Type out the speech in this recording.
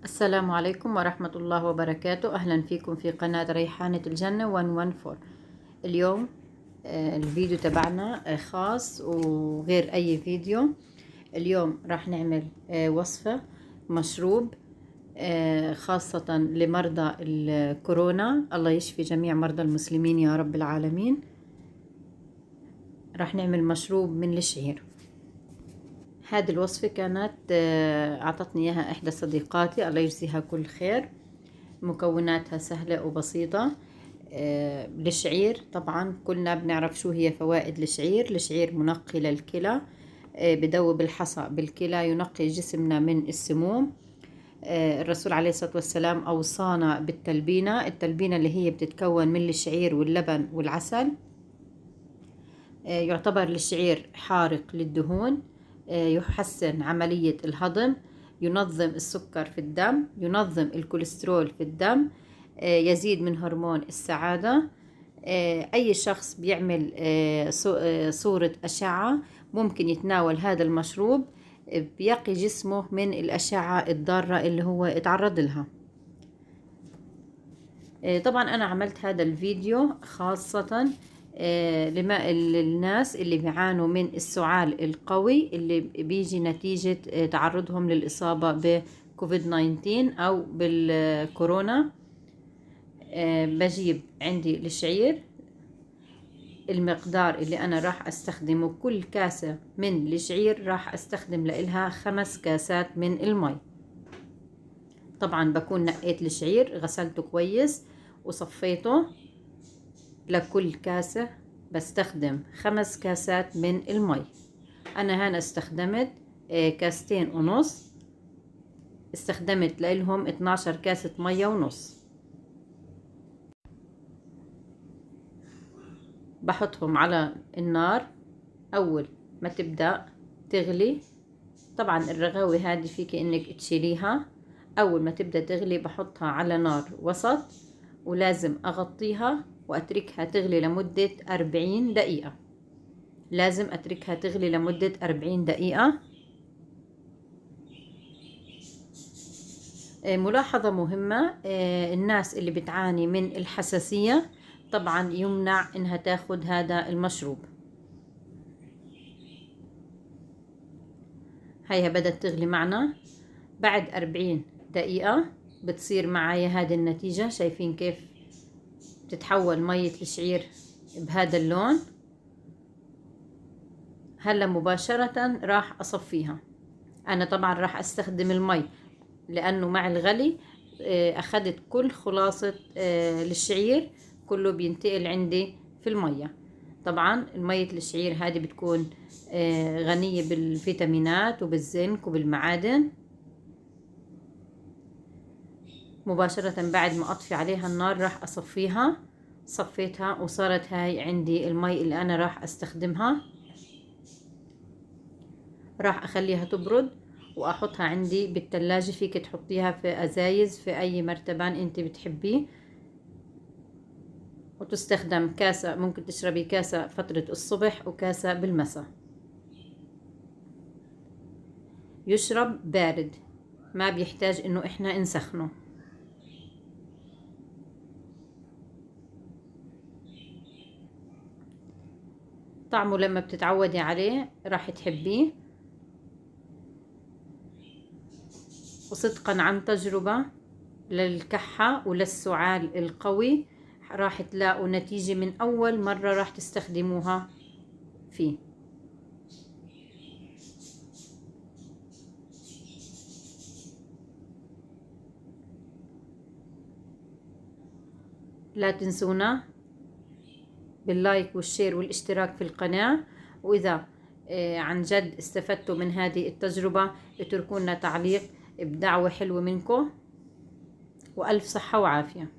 السلام عليكم ورحمة الله وبركاته. أهلا فيكم في قناة ريحانة الجنة 114. اليوم الفيديو تبعنا خاص وغير أي فيديو. اليوم راح نعمل وصفة مشروب خاصة لمرضى الكورونا. الله يشفي جميع مرضى المسلمين يا رب العالمين. راح نعمل مشروب من الشعير. هذه الوصفة كانت أعطتني إياها إحدى صديقاتي، الله يجزيها كل خير. مكوناتها سهلة وبسيطة. الشعير طبعا كلنا بنعرف شو هي فوائد الشعير. الشعير منقي للكلى، بدوب الحصى بالكلى، ينقي جسمنا من السموم. الرسول عليه الصلاة والسلام أوصانا بالتلبينة. التلبينة اللي هي بتتكون من الشعير واللبن والعسل. يعتبر الشعير حارق للدهون، يحسن عملية الهضم، ينظم السكر في الدم، ينظم الكوليسترول في الدم، يزيد من هرمون السعادة. أي شخص بيعمل صورة أشعة ممكن يتناول هذا المشروب، بيقي جسمه من الأشعة الضارة اللي هو اتعرض لها. طبعا أنا عملت هذا الفيديو خاصة للناس اللي بيعانوا من السعال القوي اللي بيجي نتيجة تعرضهم للإصابة بكوفيد 19 أو بالكورونا. بجيب عندي الشعير. المقدار اللي أنا راح أستخدمه، كل كاسة من الشعير راح أستخدم لها 5 كاسات من المي. طبعا بكون نقيت الشعير، غسلته كويس وصفيته. لكل كاسة بستخدم 5 كاسات من المي. أنا هنا استخدمت 2.5 كاستين. استخدمت لهم 12 كاسة مية ونص. بحطهم على النار أول ما تبدأ تغلي. طبعا الرغاوي هذه فيك إنك تشيليها. أول ما تبدأ تغلي بحطها على نار وسط، ولازم أغطيها وأتركها تغلي لمدة 40 دقيقة. لازم أتركها تغلي لمدة 40 دقيقة. ملاحظة مهمة، الناس اللي بتعاني من الحساسية طبعا يمنع إنها تاخد هذا المشروب. هيها بدأت تغلي معنا. بعد 40 دقيقة بتصير معايا هذه النتيجة. شايفين كيف بتتحول مية الشعير بهذا اللون؟ هلا مباشرة راح أصفيها. أنا طبعا راح أستخدم المي لأنه مع الغلي أخذت كل خلاصة الشعير، كله بينتقل عندي في المية. طبعا المية الشعير هذه بتكون غنية بالفيتامينات وبالزنك وبالمعادن. مباشرة بعد ما أطفي عليها النار راح أصفيها. صفيتها وصارت هاي عندي المي اللي أنا راح أستخدمها. راح أخليها تبرد وأحطها عندي بالثلاجة. فيك تحطيها في أزايز في أي مرتبان أنت بتحبيه، وتستخدم كاسة. ممكن تشربي كاسة فترة الصبح وكاسة بالمساء. يشرب بارد، ما بيحتاج إنه إحنا نسخنه. طعمه لما بتتعودي عليه راح تحبيه. وصدقا عن تجربة للكحة وللسعال القوي راح تلاقوا نتيجة من أول مرة راح تستخدموها فيه. لا تنسونا باللايك والشير والاشتراك في القناة. وإذا عن جد استفدتوا من هذه التجربة اتركوا لنا تعليق بدعوة حلوة منكم. وألف صحة وعافية.